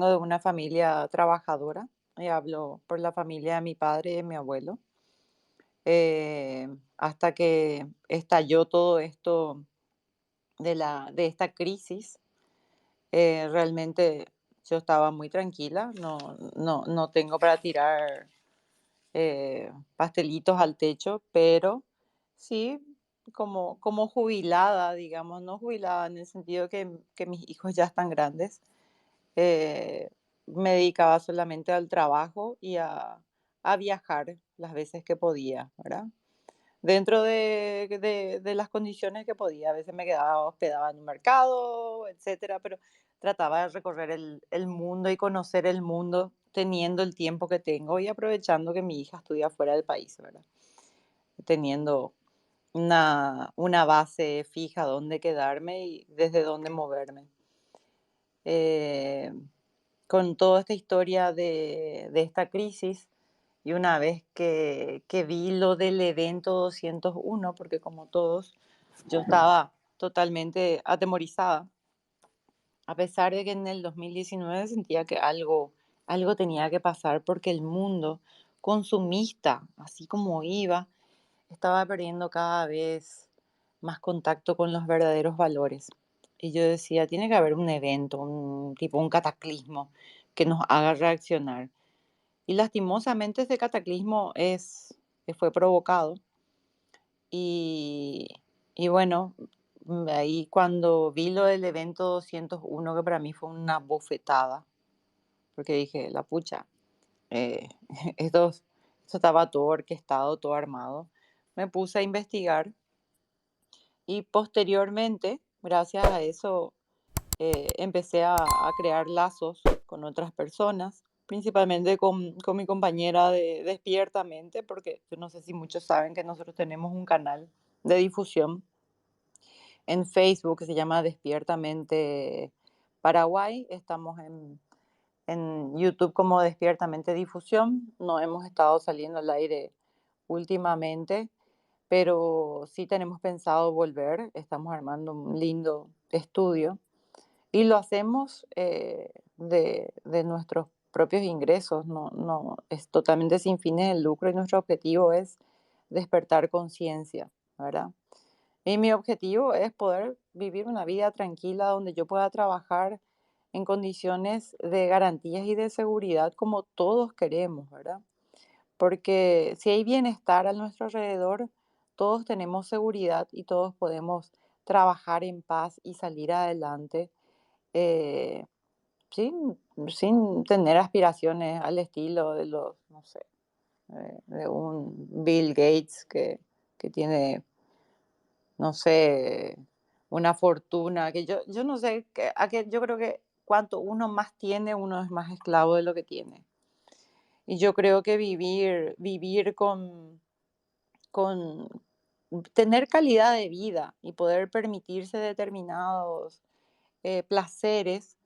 vengo de una familia trabajadora, y hablo por la familia de mi padre y de mi abuelo, hasta que estalló todo esto de esta crisis. Realmente yo estaba muy tranquila, no tengo para tirar pastelitos al techo, pero sí como jubilada, digamos, no jubilada en el sentido que mis hijos ya están grandes. eh, Me dedicaba solamente al trabajo y a viajar las veces que podía, ¿verdad? Dentro de las condiciones que podía. A veces me quedaba hospedada en un mercado, etcétera, pero trataba de recorrer el mundo y conocer el mundo teniendo el tiempo que tengo y aprovechando que mi hija estudia fuera del país, ¿verdad? Teniendo una base fija donde quedarme y desde dónde moverme. Eh, con toda esta historia de esta crisis, y una vez que vi lo del evento 201, porque como todos, yo estaba totalmente atemorizada, a pesar de que en el 2019 sentía que algo tenía que pasar porque el mundo consumista, así como iba, estaba perdiendo cada vez más contacto con los verdaderos valores. Y yo decía, tiene que haber un evento, un tipo, un cataclismo que nos haga reaccionar. Y lastimosamente ese cataclismo fue provocado. Y, y bueno, ahí cuando vi lo del evento 201, que para mí fue una bofetada, porque dije, la pucha, eh, esto, esto estaba todo orquestado, todo armado. Me puse a investigar y posteriormente, gracias a eso, empecé a crear lazos con otras personas, principalmente con mi compañera de Despiertamente, porque yo no sé si muchos saben que nosotros tenemos un canal de difusión en Facebook que se llama Despiertamente Paraguay. Estamos en YouTube como Despiertamente Difusión. No hemos estado saliendo al aire últimamente, pero sí tenemos pensado volver. Estamos armando un lindo estudio y lo hacemos de nuestros propios ingresos. No, es totalmente sin fines de lucro y nuestro objetivo es despertar conciencia, ¿verdad? Y mi objetivo es poder vivir una vida tranquila donde yo pueda trabajar en condiciones de garantías y de seguridad como todos queremos, ¿verdad? Porque si hay bienestar a nuestro alrededor, todos tenemos seguridad y todos podemos trabajar en paz y salir adelante eh, sin tener aspiraciones al estilo de los, no sé, de un Bill Gates que tiene, no sé, una fortuna, que yo no sé, yo creo que cuanto uno más tiene, uno es más esclavo de lo que tiene. Y yo creo que vivir con tener calidad de vida y poder permitirse determinados placeres.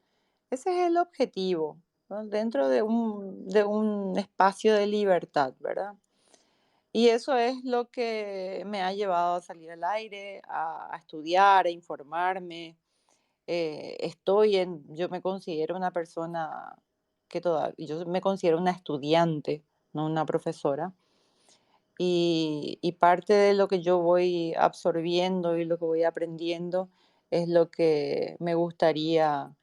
Ese es el objetivo, ¿no? Dentro de un espacio de libertad, ¿verdad? Y eso es lo que me ha llevado a salir al aire, a estudiar, a informarme. Yo me considero una persona yo me considero una estudiante, no una profesora. Y parte de lo que yo voy absorbiendo y lo que voy aprendiendo es lo que me gustaría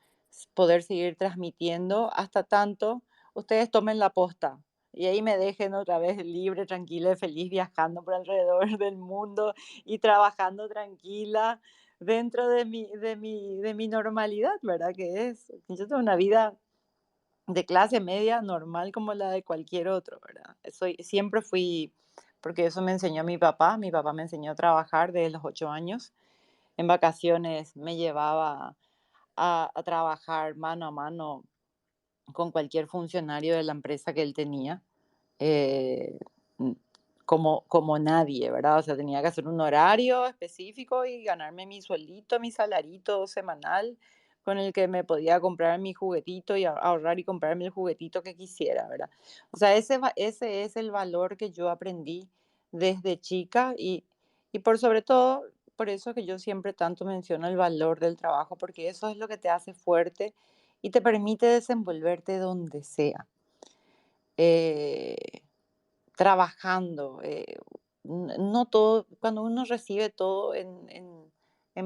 poder seguir transmitiendo hasta tanto ustedes tomen la posta y ahí me dejen otra vez libre, tranquila y feliz viajando por alrededor del mundo y trabajando tranquila dentro de mi normalidad, ¿verdad? Yo tengo una vida de clase media normal como la de cualquier otro, ¿verdad? Siempre fui, porque eso me enseñó mi papá me enseñó a trabajar desde los 8 años. En vacaciones me llevaba a trabajar mano a mano con cualquier funcionario de la empresa que él tenía, eh, mm, como nadie, ¿verdad? O sea, tenía que hacer un horario específico y ganarme mi sueldito, mi salarito semanal con el que me podía comprar mi juguetito y ahorrar y comprarme el juguetito que quisiera, ¿verdad? O sea, ese es el valor que yo aprendí desde chica y por sobre todo, por eso que yo siempre tanto menciono el valor del trabajo, porque eso es lo que te hace fuerte y te permite desenvolverte donde sea. Eh, Trabajando, no todo, cuando uno recibe todo en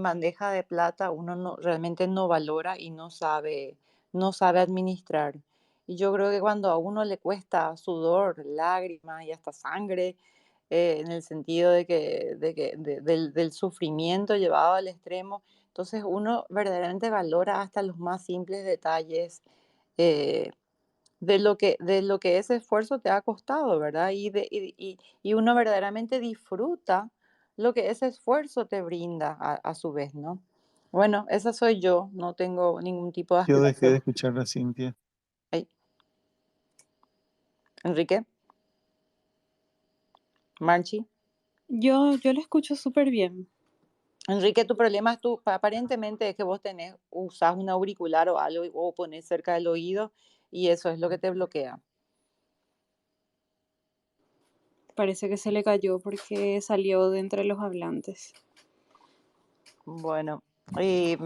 bandeja de plata, uno no, realmente no valora y no sabe administrar. Y yo creo que cuando a uno le cuesta sudor, lágrimas y hasta sangre, en el sentido del sufrimiento llevado al extremo, entonces uno verdaderamente valora hasta los más simples detalles. eh, de lo que ese esfuerzo te ha costado, ¿verdad? Y uno verdaderamente disfruta lo que ese esfuerzo te brinda a su vez, ¿no? Bueno, esa soy yo, no tengo ningún tipo de Yo dejé de aspiración. escuchar a Cintia. Ay, Enrique, Marchi. Yo lo escucho súper bien. Enrique, tu problema es aparentemente es que vos usás un auricular o algo o pones cerca del oído y eso es lo que te bloquea. Parece que se le cayó porque salió de entre los hablantes. Bueno, y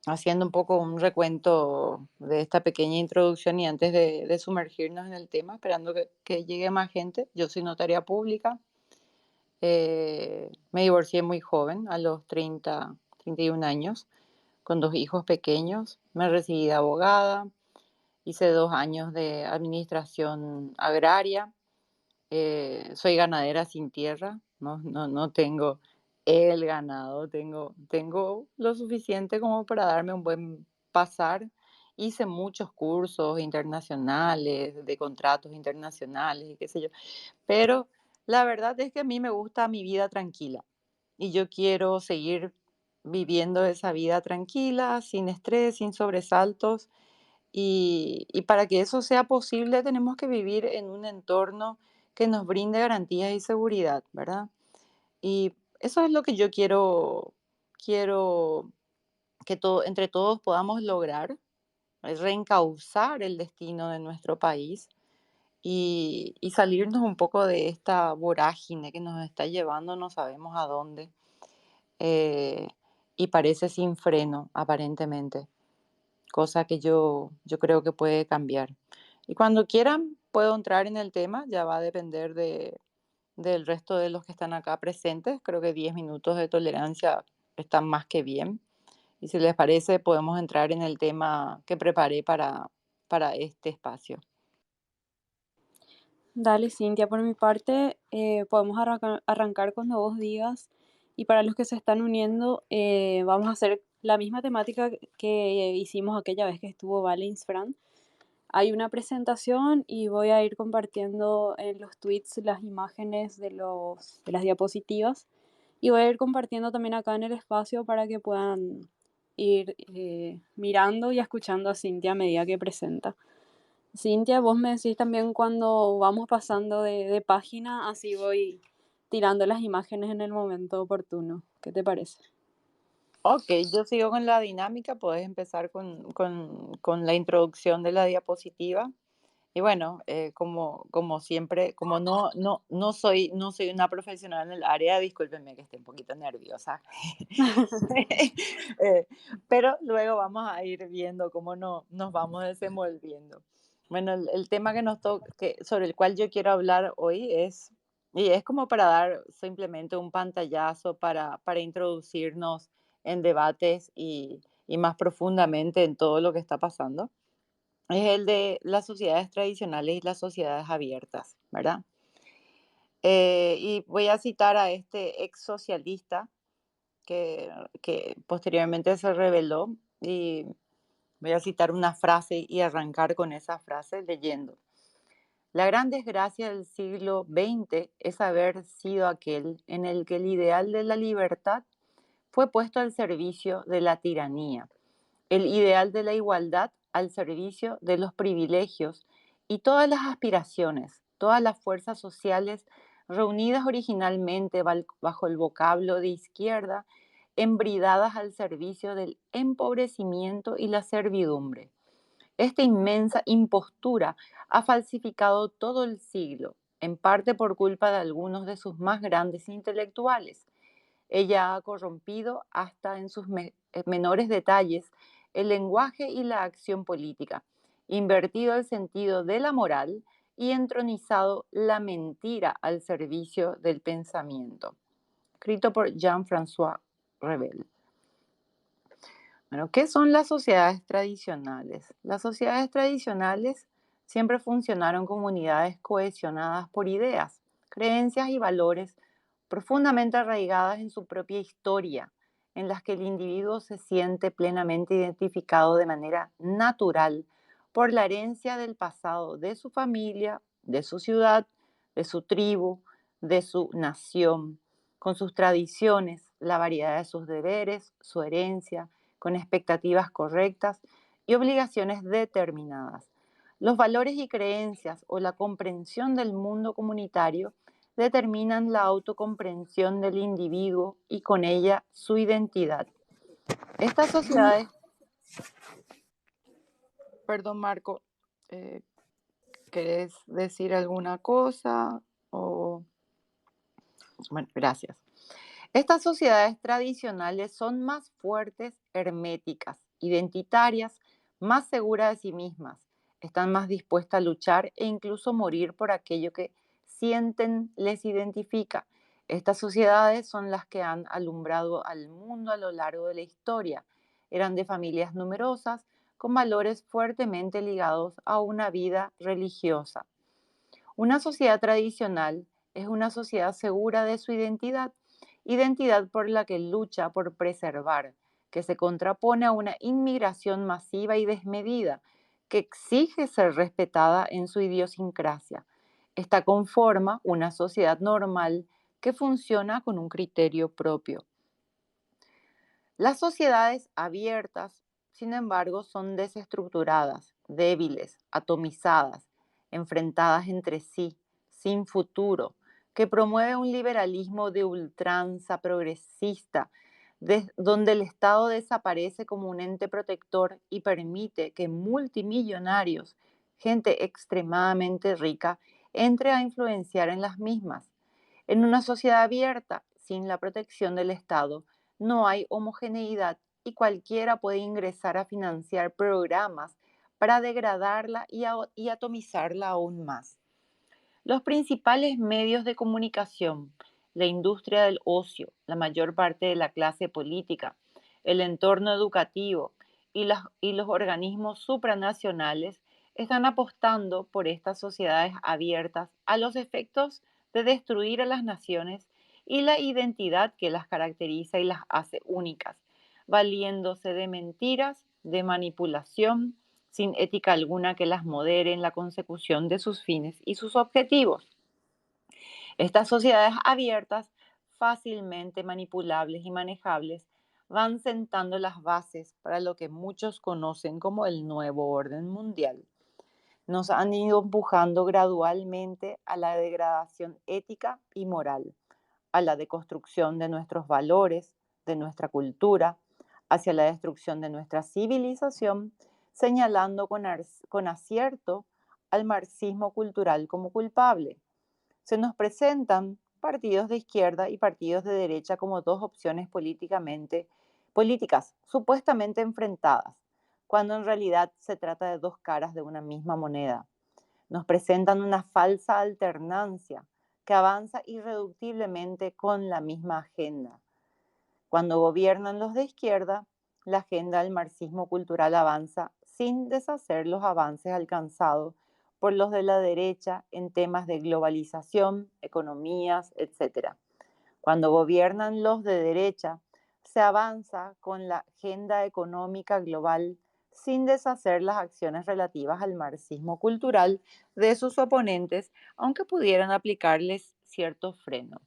haciendo un poco un recuento de esta pequeña introducción y antes de sumergirnos en el tema, esperando que llegue más gente. Yo soy notaria pública, me divorcié muy joven, a los 31 años, con dos hijos pequeños, me recibí de abogada, hice 2 años de administración agraria, soy ganadera sin tierra, no tengo el ganado, tengo lo suficiente como para darme un buen pasar. Hice muchos cursos internacionales, de contratos internacionales y qué sé yo, pero la verdad es que a mí me gusta mi vida tranquila y yo quiero seguir viviendo esa vida tranquila, sin estrés, sin sobresaltos y para que eso sea posible tenemos que vivir en un entorno que nos brinde garantías y seguridad, ¿verdad? Y eso es lo que yo quiero que entre todos podamos lograr, es reencauzar el destino de nuestro país y salirnos un poco de esta vorágine que nos está llevando no sabemos a dónde, eh, y parece sin freno, aparentemente, cosa que yo creo que puede cambiar. Y cuando quieran, puedo entrar en el tema, ya va a depender del resto de los que están acá presentes. Creo que 10 minutos de tolerancia están más que bien. Y si les parece, podemos entrar en el tema que preparé para este espacio. Dale, Cintia, por mi parte, podemos arrancar cuando vos digas. Y para los que se están uniendo, vamos a hacer la misma temática que hicimos aquella vez que estuvo Valens Fran. Hay una presentación y voy a ir compartiendo en los tweets las imágenes de las diapositivas. Y voy a ir compartiendo también acá en el espacio para que puedan ir mirando y escuchando a Cintia a medida que presenta. Cintia, vos me decís también cuando vamos pasando de página, así voy tirando las imágenes en el momento oportuno. ¿Qué te parece? Ok, yo sigo con la dinámica. Puedes empezar con la introducción de la diapositiva. Y bueno, como siempre, como no soy una profesional en el área, discúlpenme que esté un poquito nerviosa. Eh, pero luego vamos a ir viendo cómo nos vamos desenvolviendo. Bueno, el tema sobre el cual yo quiero hablar hoy y es como para dar simplemente un pantallazo para introducirnos en debates y más profundamente en todo lo que está pasando es el de las sociedades tradicionales y las sociedades abiertas, ¿verdad? Y voy a citar a este ex socialista que posteriormente se reveló y voy a citar una frase y arrancar con esa frase leyendo. La gran desgracia del siglo XX es haber sido aquel en el que el ideal de la libertad fue puesto al servicio de la tiranía, el ideal de la igualdad al servicio de los privilegios y todas las aspiraciones, todas las fuerzas sociales reunidas originalmente bajo el vocablo de izquierda, embridadas al servicio del empobrecimiento y la servidumbre. Esta inmensa impostura ha falsificado todo el siglo, en parte por culpa de algunos de sus más grandes intelectuales. Ella ha corrompido hasta en sus menores detalles el lenguaje y la acción política, invertido el sentido de la moral y entronizado la mentira al servicio del pensamiento. Escrito por Jean-François Revel. Bueno, ¿qué son las sociedades tradicionales? Las sociedades tradicionales siempre funcionaron como unidades cohesionadas por ideas, creencias y valores profundamente arraigadas en su propia historia, en las que el individuo se siente plenamente identificado de manera natural por la herencia del pasado de su familia, de su ciudad, de su tribu, de su nación, con sus tradiciones, la variedad de sus deberes, su herencia, con expectativas correctas y obligaciones determinadas. Los valores y creencias o la comprensión del mundo comunitario determinan la autocomprensión del individuo y con ella su identidad. Estas sociedades, perdón Marco, eh, ¿querés decir alguna cosa? O, bueno, gracias. Estas sociedades tradicionales son más fuertes, herméticas, identitarias, más seguras de sí mismas, están más dispuestas a luchar e incluso morir por aquello que sienten les identifica. Estas sociedades son las que han alumbrado al mundo a lo largo de la historia. Eran de familias numerosas, con valores fuertemente ligados a una vida religiosa. Una sociedad tradicional es una sociedad segura de su identidad, identidad por la que lucha por preservar, que se contrapone a una inmigración masiva y desmedida, que exige ser respetada en su idiosincrasia. Esta conforma una sociedad normal que funciona con un criterio propio. Las sociedades abiertas, sin embargo, son desestructuradas, débiles, atomizadas, enfrentadas entre sí, sin futuro, que promueve un liberalismo de ultranza progresista, donde el Estado desaparece como un ente protector y permite que multimillonarios, gente extremadamente rica, entre a influenciar en las mismas. En una sociedad abierta, sin la protección del Estado, no hay homogeneidad y cualquiera puede ingresar a financiar programas para degradarla y atomizarla aún más. Los principales medios de comunicación, la industria del ocio, la mayor parte de la clase política, el entorno educativo y los organismos supranacionales están apostando por estas sociedades abiertas a los efectos de destruir a las naciones y la identidad que las caracteriza y las hace únicas, valiéndose de mentiras, de manipulación, sin ética alguna que las modere en la consecución de sus fines y sus objetivos. Estas sociedades abiertas, fácilmente manipulables y manejables, van sentando las bases para lo que muchos conocen como el nuevo orden mundial. Nos han ido empujando gradualmente a la degradación ética y moral, a la deconstrucción de nuestros valores, de nuestra cultura, hacia la destrucción de nuestra civilización, señalando con acierto al marxismo cultural como culpable. Se nos presentan partidos de izquierda y partidos de derecha como dos opciones políticas supuestamente enfrentadas, cuando en realidad se trata de dos caras de una misma moneda. Nos presentan una falsa alternancia que avanza irreductiblemente con la misma agenda. Cuando gobiernan los de izquierda, la agenda del marxismo cultural avanza sin deshacer los avances alcanzados por los de la derecha en temas de globalización, economías, etc. Cuando gobiernan los de derecha, se avanza con la agenda económica global sin deshacer las acciones relativas al marxismo cultural de sus oponentes, aunque pudieran aplicarles cierto freno.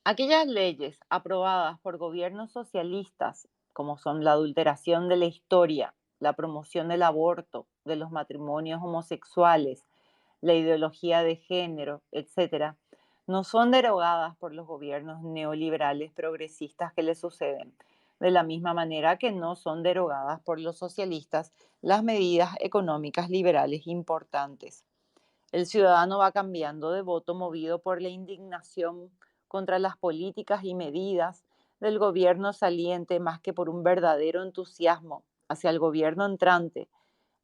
Aquellas leyes aprobadas por gobiernos socialistas, como son la adulteración de la historia, la promoción del aborto, de los matrimonios homosexuales, la ideología de género, etc., no son derogadas por los gobiernos neoliberales progresistas que le suceden, de la misma manera que no son derogadas por los socialistas las medidas económicas liberales importantes. El ciudadano va cambiando de voto movido por la indignación contra las políticas y medidas del gobierno saliente más que por un verdadero entusiasmo hacia el gobierno entrante,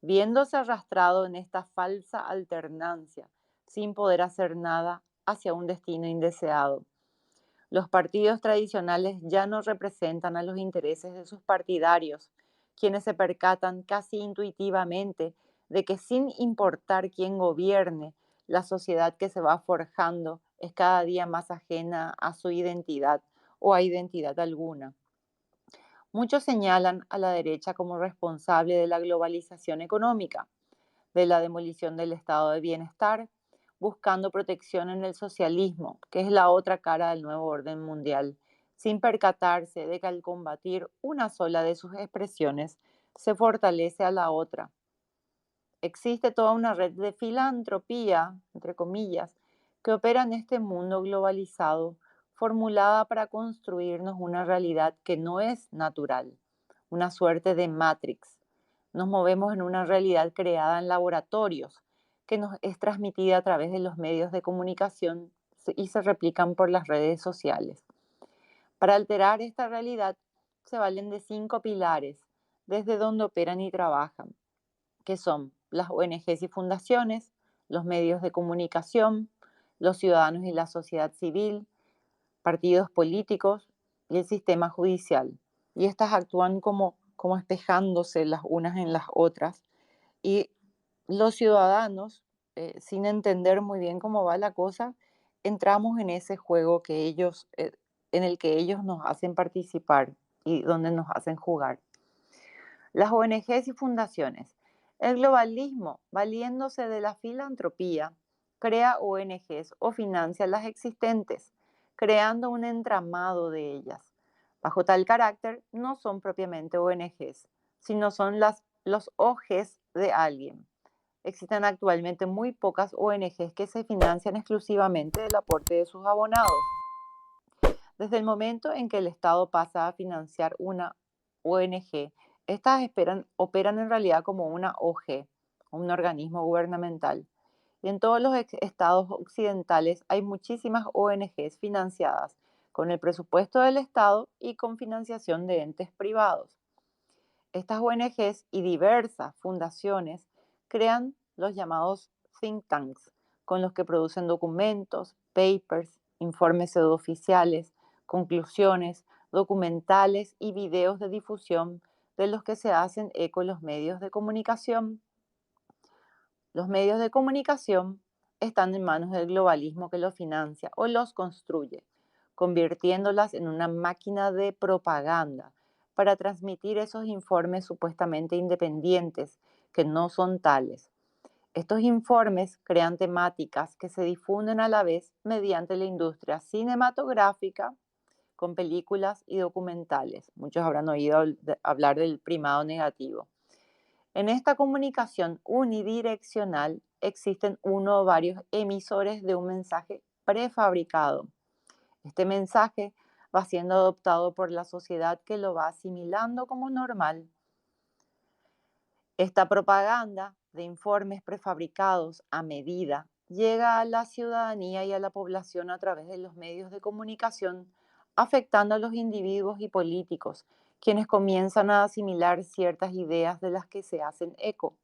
viéndose arrastrado en esta falsa alternancia, sin poder hacer nada hacia un destino indeseado. Los partidos tradicionales ya no representan a los intereses de sus partidarios, quienes se percatan casi intuitivamente de que sin importar quién gobierne, la sociedad que se va forjando es cada día más ajena a su identidad o a identidad alguna. Muchos señalan a la derecha como responsable de la globalización económica, de la demolición del estado de bienestar, buscando protección en el socialismo, que es la otra cara del nuevo orden mundial, sin percatarse de que al combatir una sola de sus expresiones, se fortalece a la otra. Existe toda una red de filantropía, entre comillas, que opera en este mundo globalizado, formulada para construirnos una realidad que no es natural, una suerte de Matrix. Nos movemos en una realidad creada en laboratorios, que nos es transmitida a través de los medios de comunicación y se replican por las redes sociales. Para alterar esta realidad, se valen de 5 pilares, desde donde operan y trabajan, que son las ONGs y fundaciones, los medios de comunicación, los ciudadanos y la sociedad civil, partidos políticos y el sistema judicial. Y estas actúan como espejándose las unas en las otras. Y los ciudadanos, sin entender muy bien cómo va la cosa, entramos en ese juego en el que ellos nos hacen participar y donde nos hacen jugar. Las ONGs y fundaciones. El globalismo, valiéndose de la filantropía, crea ONGs o financia las existentes, creando un entramado de ellas. Bajo tal carácter, no son propiamente ONGs, sino son los OGs de alguien. Existen actualmente muy pocas ONGs que se financian exclusivamente del aporte de sus abonados. Desde el momento en que el Estado pasa a financiar una ONG, estas operan en realidad como una OG, un organismo gubernamental. Y en todos los estados occidentales hay muchísimas ONGs financiadas con el presupuesto del Estado y con financiación de entes privados. Estas ONGs y diversas fundaciones crean los llamados think tanks, con los que producen documentos, papers, informes pseudooficiales, conclusiones, documentales y videos de difusión de los que se hacen eco los medios de comunicación. Los medios de comunicación están en manos del globalismo que los financia o los construye, convirtiéndolas en una máquina de propaganda para transmitir esos informes supuestamente independientes que no son tales. Estos informes crean temáticas que se difunden a la vez mediante la industria cinematográfica con películas y documentales. Muchos habrán oído hablar del primado negativo. En esta comunicación unidireccional existen uno o varios emisores de un mensaje prefabricado. Este mensaje va siendo adoptado por la sociedad que lo va asimilando como normal. Esta propaganda de informes prefabricados a medida llega a la ciudadanía y a la población a través de los medios de comunicación, afectando a los individuos y políticos, quienes comienzan a asimilar ciertas ideas de las que se hacen eco.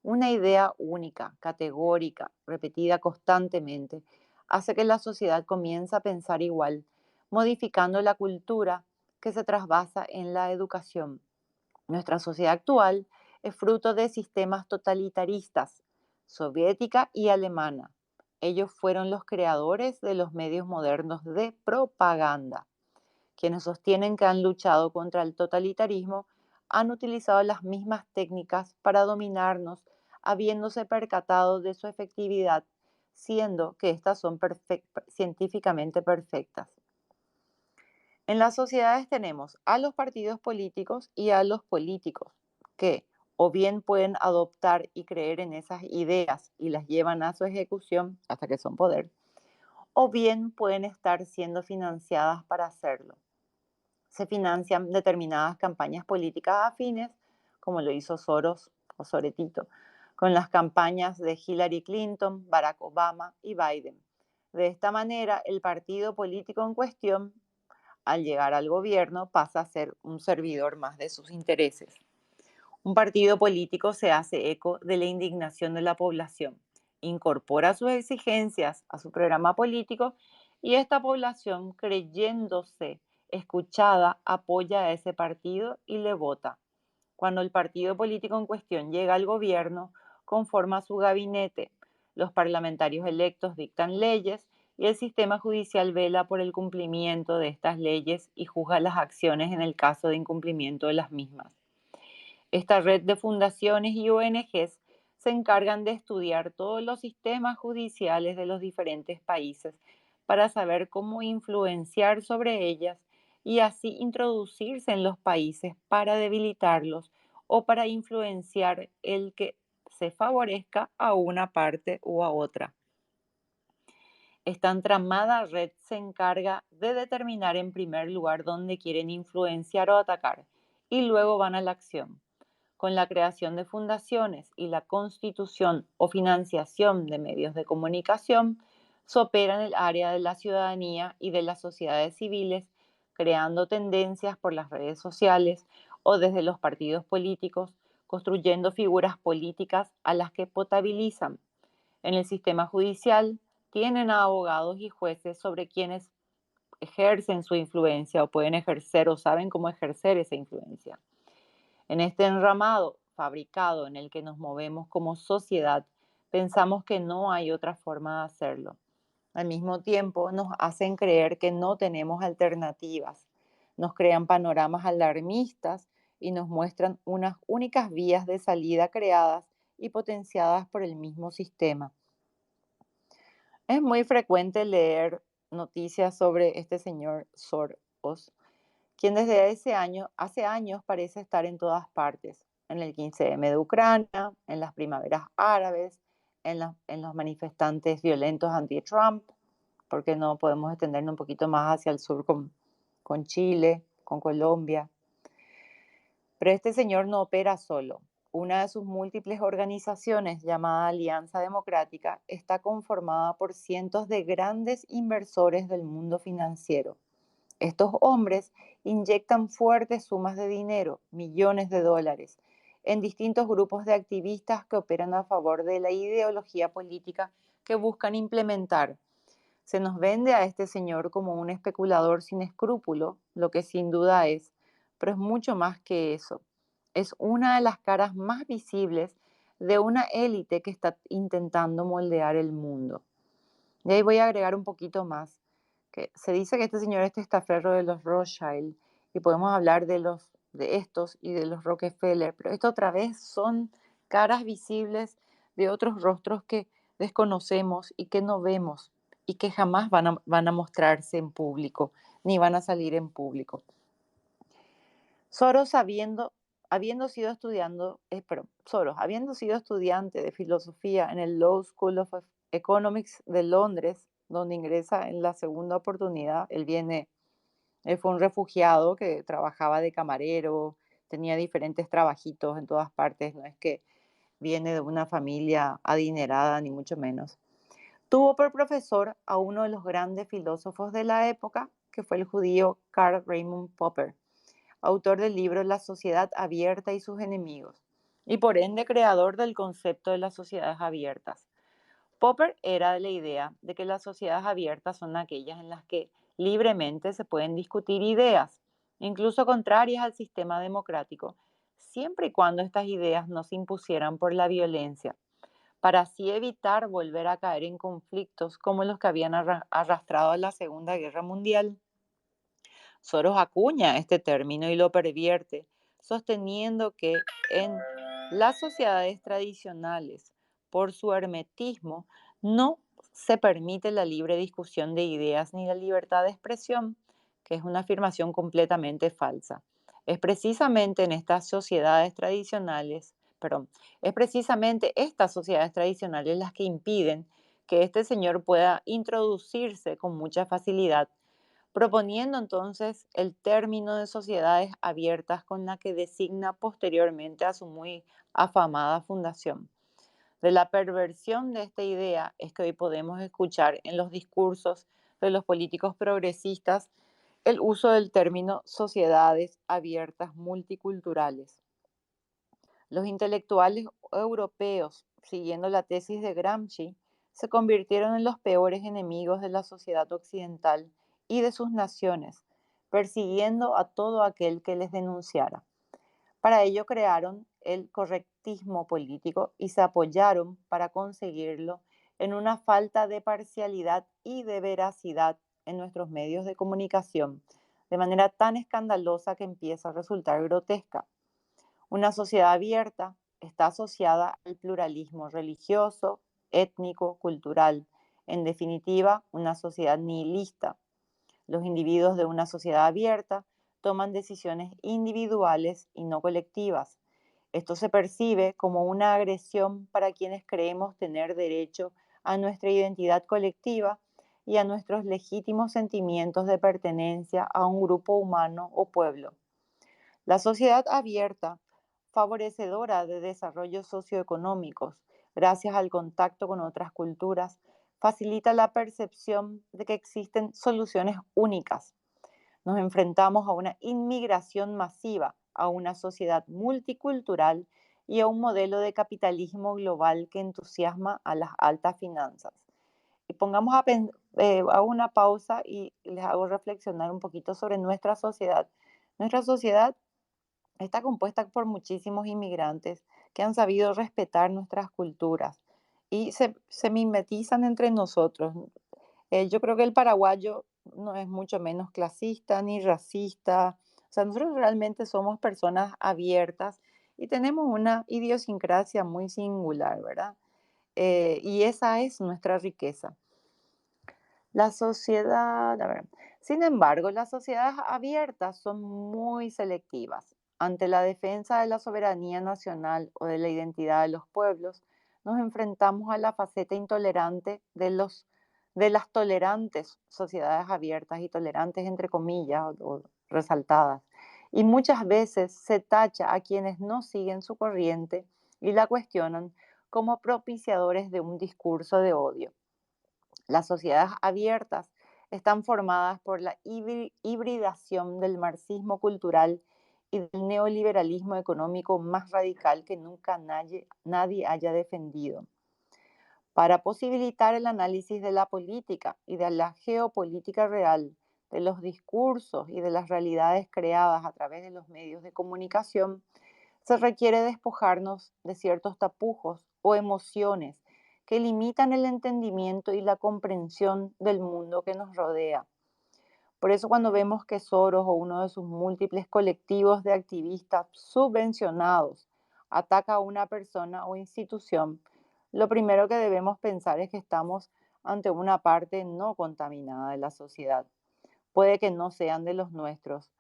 Una idea única, categórica, repetida constantemente, hace que la sociedad comience a pensar igual, modificando la cultura que se trasvasa en la educación. Nuestra sociedad actual es fruto de sistemas totalitaristas, soviética y alemana. Ellos fueron los creadores de los medios modernos de propaganda. Quienes sostienen que han luchado contra el totalitarismo han utilizado las mismas técnicas para dominarnos, habiéndose percatado de su efectividad, siendo que estas son científicamente perfectas. En las sociedades tenemos a los partidos políticos y a los políticos, que o bien pueden adoptar y creer en esas ideas y las llevan a su ejecución hasta que son poder, o bien pueden estar siendo financiadas para hacerlo. Se financian determinadas campañas políticas afines, como lo hizo Soros o Soretito, con las campañas de Hillary Clinton, Barack Obama y Biden. De esta manera, el partido político en cuestión al llegar al gobierno pasa a ser un servidor más de sus intereses. Un partido político se hace eco de la indignación de la población, incorpora sus exigencias a su programa político y esta población, creyéndose escuchada, apoya a ese partido y le vota. Cuando el partido político en cuestión llega al gobierno, conforma su gabinete, los parlamentarios electos dictan leyes y el sistema judicial vela por el cumplimiento de estas leyes y juzga las acciones en el caso de incumplimiento de las mismas. Esta red de fundaciones y ONGs se encargan de estudiar todos los sistemas judiciales de los diferentes países para saber cómo influenciar sobre ellas y así introducirse en los países para debilitarlos o para influenciar el que se favorezca a una parte o a otra. Esta entramada red se encarga de determinar en primer lugar dónde quieren influenciar o atacar y luego van a la acción. Con la creación de fundaciones y la constitución o financiación de medios de comunicación, se opera en el área de la ciudadanía y de las sociedades civiles, creando tendencias por las redes sociales o desde los partidos políticos, construyendo figuras políticas a las que potabilizan. En el sistema judicial, tienen a abogados y jueces sobre quienes ejercen su influencia o pueden ejercer o saben cómo ejercer esa influencia. En este enramado fabricado en el que nos movemos como sociedad, pensamos que no hay otra forma de hacerlo. Al mismo tiempo, nos hacen creer que no tenemos alternativas. Nos crean panoramas alarmistas y nos muestran unas únicas vías de salida creadas y potenciadas por el mismo sistema. Es muy frecuente leer noticias sobre este señor Soros, quien desde hace años parece estar en todas partes, en el 15M de Ucrania, en las primaveras árabes, en los manifestantes violentos anti-Trump, porque no podemos extendernos un poquito más hacia el sur con Chile, con Colombia. Pero este señor no opera solo. Una de sus múltiples organizaciones, llamada Alianza Democrática, está conformada por cientos de grandes inversores del mundo financiero. Estos hombres inyectan fuertes sumas de dinero, millones de dólares, en distintos grupos de activistas que operan a favor de la ideología política que buscan implementar. Se nos vende a este señor como un especulador sin escrúpulo, lo que sin duda es, pero es mucho más que eso. Es una de las caras más visibles de una élite que está intentando moldear el mundo. Y ahí voy a agregar un poquito más, que se dice que este señor es testaferro de los Rothschild y podemos hablar de estos y de los Rockefeller, pero esto otra vez son caras visibles de otros rostros que desconocemos y que no vemos y que jamás van a mostrarse en público, ni van a salir en público. Soros habiendo sido estudiante de filosofía en el Law School of Economics de Londres, donde ingresa en la segunda oportunidad, él fue un refugiado que trabajaba de camarero, tenía diferentes trabajitos en todas partes, no es que viene de una familia adinerada, ni mucho menos. Tuvo por profesor a uno de los grandes filósofos de la época, que fue el judío Karl Raimund Popper, autor del libro La sociedad abierta y sus enemigos, y por ende creador del concepto de las sociedades abiertas. Popper era de la idea de que las sociedades abiertas son aquellas en las que libremente se pueden discutir ideas, incluso contrarias al sistema democrático, siempre y cuando estas ideas no se impusieran por la violencia, para así evitar volver a caer en conflictos como los que habían arrastrado a la Segunda Guerra Mundial. Soros acuña este término y lo pervierte, sosteniendo que en las sociedades tradicionales, por su hermetismo, no se permite la libre discusión de ideas ni la libertad de expresión, que es una afirmación completamente falsa. Es precisamente en estas sociedades tradicionales, perdón, es precisamente estas sociedades tradicionales las que impiden que este señor pueda introducirse con mucha facilidad, proponiendo entonces el término de sociedades abiertas con la que designa posteriormente a su muy afamada fundación. De la perversión de esta idea es que hoy podemos escuchar en los discursos de los políticos progresistas el uso del término sociedades abiertas multiculturales. Los intelectuales europeos, siguiendo la tesis de Gramsci, se convirtieron en los peores enemigos de la sociedad occidental y de sus naciones, persiguiendo a todo aquel que les denunciara. Para ello crearon el correctismo político y se apoyaron para conseguirlo en una falta de parcialidad y de veracidad en nuestros medios de comunicación, de manera tan escandalosa que empieza a resultar grotesca. Una sociedad abierta está asociada al pluralismo religioso, étnico, cultural. En definitiva, una sociedad nihilista. Los individuos de una sociedad abierta toman decisiones individuales y no colectivas. Esto se percibe como una agresión para quienes creemos tener derecho a nuestra identidad colectiva y a nuestros legítimos sentimientos de pertenencia a un grupo humano o pueblo. La sociedad abierta, favorecedora de desarrollos socioeconómicos, gracias al contacto con otras culturas, facilita la percepción de que existen soluciones únicas. Nos enfrentamos a una inmigración masiva, a una sociedad multicultural y a un modelo de capitalismo global que entusiasma a las altas finanzas. Y hago una pausa y les hago reflexionar un poquito sobre nuestra sociedad. Nuestra sociedad está compuesta por muchísimos inmigrantes que han sabido respetar nuestras culturas y se mimetizan entre nosotros. Yo creo que el paraguayo no es mucho menos clasista ni racista. O sea, nosotros realmente somos personas abiertas y tenemos una idiosincrasia muy singular, ¿verdad? Y esa es nuestra riqueza. La sociedad, a ver, sin embargo, las sociedades abiertas son muy selectivas. Ante la defensa de la soberanía nacional o de la identidad de los pueblos, nos enfrentamos a la faceta intolerante de las tolerantes sociedades abiertas y tolerantes entre comillas o resaltadas. Y muchas veces se tacha a quienes no siguen su corriente y la cuestionan como propiciadores de un discurso de odio. Las sociedades abiertas están formadas por la hibridación del marxismo cultural y del neoliberalismo económico más radical que nunca nadie haya defendido. Para posibilitar el análisis de la política y de la geopolítica real, de los discursos y de las realidades creadas a través de los medios de comunicación, se requiere despojarnos de ciertos tapujos o emociones que limitan el entendimiento y la comprensión del mundo que nos rodea. Por eso cuando vemos que Soros o uno de sus múltiples colectivos de activistas subvencionados ataca a una persona o institución, lo primero que debemos pensar es que estamos ante una parte no contaminada de la sociedad. Puede que no sean de los nuestros,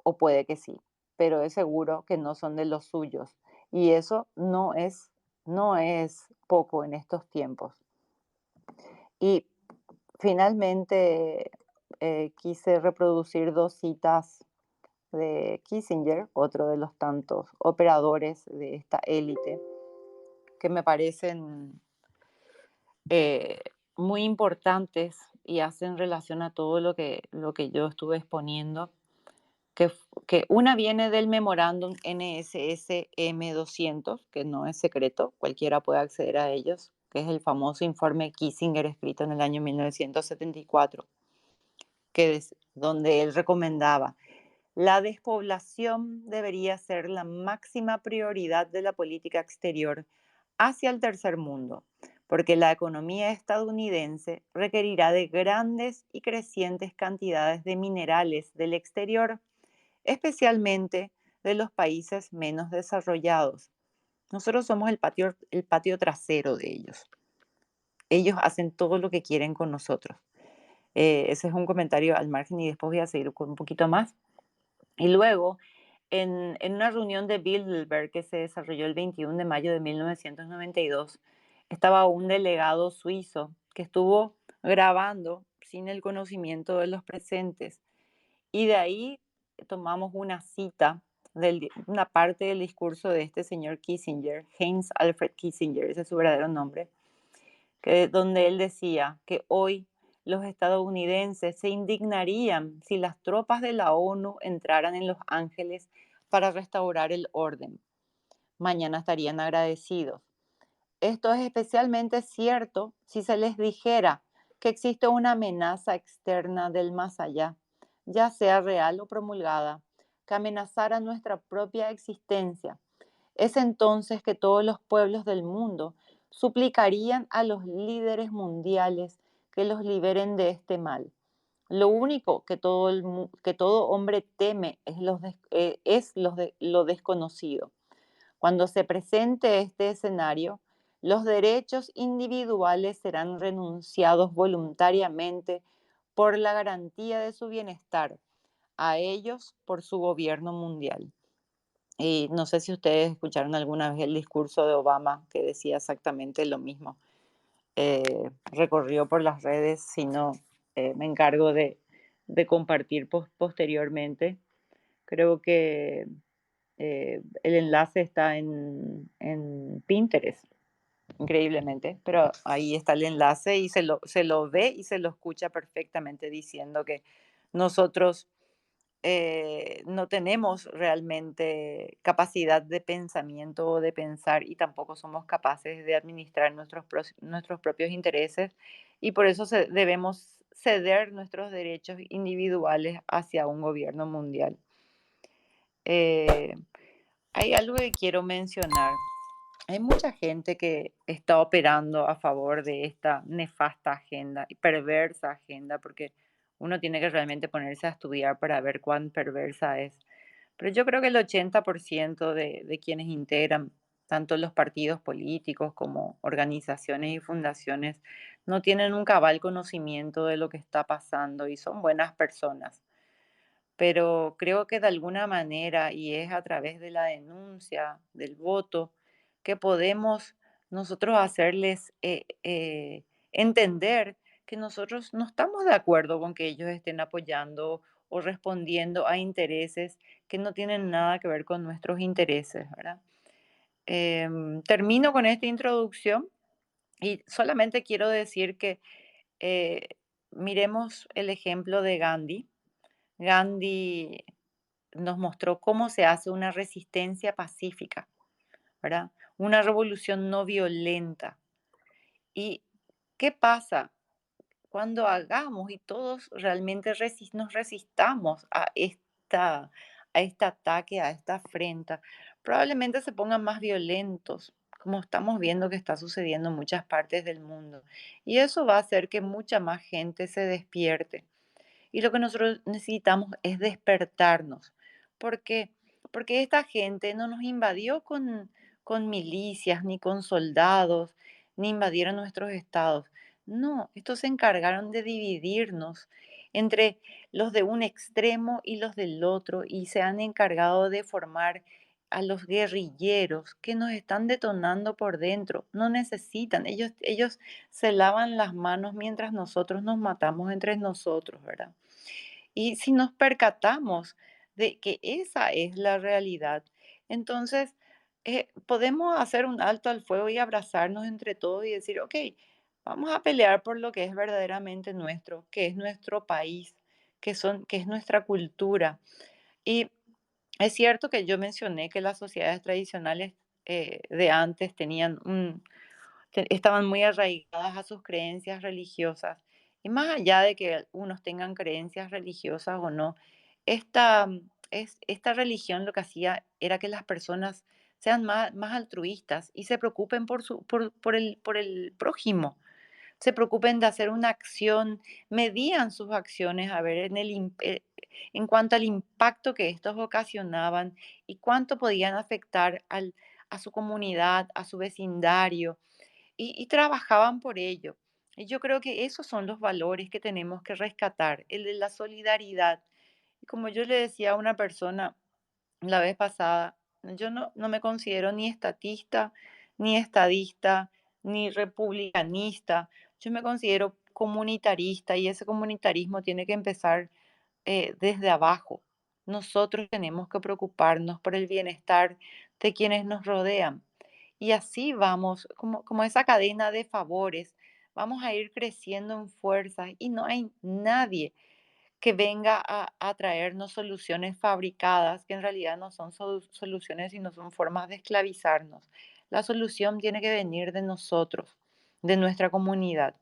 o puede que sí, pero es seguro que no son de los suyos. Y eso no es poco en estos tiempos. Y finalmente quise reproducir dos citas de Kissinger, otro de los tantos operadores de esta élite, que me parecen eh, muy importantes y hacen relación a todo lo que yo estuve exponiendo. Que una viene del memorándum NSS-M200, que no es secreto, cualquiera puede acceder a ellos, que es el famoso informe Kissinger escrito en el año 1974, donde él recomendaba: la despoblación debería ser la máxima prioridad de la política exterior hacia el tercer mundo, porque la economía estadounidense requerirá de grandes y crecientes cantidades de minerales del exterior, especialmente de los países menos desarrollados. Nosotros somos el patio trasero de ellos. Ellos hacen todo lo que quieren con nosotros. Ese es un comentario al margen y después voy a seguir con un poquito más. Y luego, en una reunión de Bilderberg que se desarrolló el 21 de mayo de 1992, estaba un delegado suizo que estuvo grabando sin el conocimiento de los presentes. Y de ahí tomamos una cita, una parte del discurso de este señor Kissinger, Heinz Alfred Kissinger, ese es su verdadero nombre, donde él decía que hoy los estadounidenses se indignarían si las tropas de la ONU entraran en Los Ángeles para restaurar el orden. Mañana estarían agradecidos. Esto es especialmente cierto si se les dijera que existe una amenaza externa del más allá, ya sea real o promulgada, que amenazara nuestra propia existencia. Es entonces que todos los pueblos del mundo suplicarían a los líderes mundiales que los liberen de este mal. Lo único que que todo hombre teme es lo desconocido. Cuando se presente este escenario, los derechos individuales serán renunciados voluntariamente por la garantía de su bienestar, a ellos por su gobierno mundial. Y no sé si ustedes escucharon alguna vez el discurso de Obama que decía exactamente lo mismo. Recorrió por las redes, si no, me encargo de compartir posteriormente. Creo que el enlace está en Pinterest, increíblemente, pero ahí está el enlace y se lo ve y se lo escucha perfectamente diciendo que nosotros no tenemos realmente capacidad de pensamiento o de pensar y tampoco somos capaces de administrar nuestros propios intereses y por eso debemos ceder nuestros derechos individuales hacia un gobierno mundial. Eh, Hay algo que quiero mencionar. Hay mucha gente que está operando a favor de esta nefasta agenda y perversa agenda, porque uno tiene que realmente ponerse a estudiar para ver cuán perversa es. Pero yo creo que el 80% de quienes integran tanto los partidos políticos como organizaciones y fundaciones no tienen un cabal conocimiento de lo que está pasando y son buenas personas, pero creo que de alguna manera, y es a través de la denuncia, del voto, que podemos nosotros hacerles entender que nosotros no estamos de acuerdo con que ellos estén apoyando o respondiendo a intereses que no tienen nada que ver con nuestros intereses, ¿verdad? Termino con esta introducción y solamente quiero decir que eh, miremos el ejemplo de Gandhi. Gandhi nos mostró cómo se hace una resistencia pacífica, ¿verdad? Una revolución no violenta. ¿Y qué pasa cuando hagamos y todos realmente nos resistamos a este ataque, a esta afrenta? Probablemente se pongan más violentos, como estamos viendo que está sucediendo en muchas partes del mundo. Y eso va a hacer que mucha más gente se despierte. Y lo que nosotros necesitamos es despertarnos. ¿Por qué? Porque esta gente no nos invadió con milicias, ni con soldados, ni invadieron nuestros estados. No, estos se encargaron de dividirnos entre los de un extremo y los del otro y se han encargado de formar a los guerrilleros que nos están detonando por dentro. No necesitan, ellos se lavan las manos mientras nosotros nos matamos entre nosotros, ¿verdad? Y si nos percatamos de que esa es la realidad, entonces podemos hacer un alto al fuego y abrazarnos entre todos y decir, ok, vamos a pelear por lo que es verdaderamente nuestro, que es nuestro país, que es nuestra cultura. Y es cierto que yo mencioné que las sociedades tradicionales de antes tenían estaban muy arraigadas a sus creencias religiosas. Y más allá de que unos tengan creencias religiosas o no, esta religión lo que hacía era que las personas sean más altruistas y se preocupen por el prójimo, se preocupen de hacer una acción, medían sus acciones a ver en cuanto al impacto que estos ocasionaban y cuánto podían afectar a su comunidad, a su vecindario y trabajaban por ello. Y yo creo que esos son los valores que tenemos que rescatar, el de la solidaridad. Y como yo le decía a una persona la vez pasada, yo no me considero ni estatista, ni estadista, ni republicanista. Yo me considero comunitarista y ese comunitarismo tiene que empezar desde abajo. Nosotros tenemos que preocuparnos por el bienestar de quienes nos rodean. Y así vamos, como esa cadena de favores, vamos a ir creciendo en fuerza y no hay nadie que venga a traernos soluciones fabricadas que en realidad no son soluciones, sino son formas de esclavizarnos. La solución tiene que venir de nosotros, de nuestra comunidad.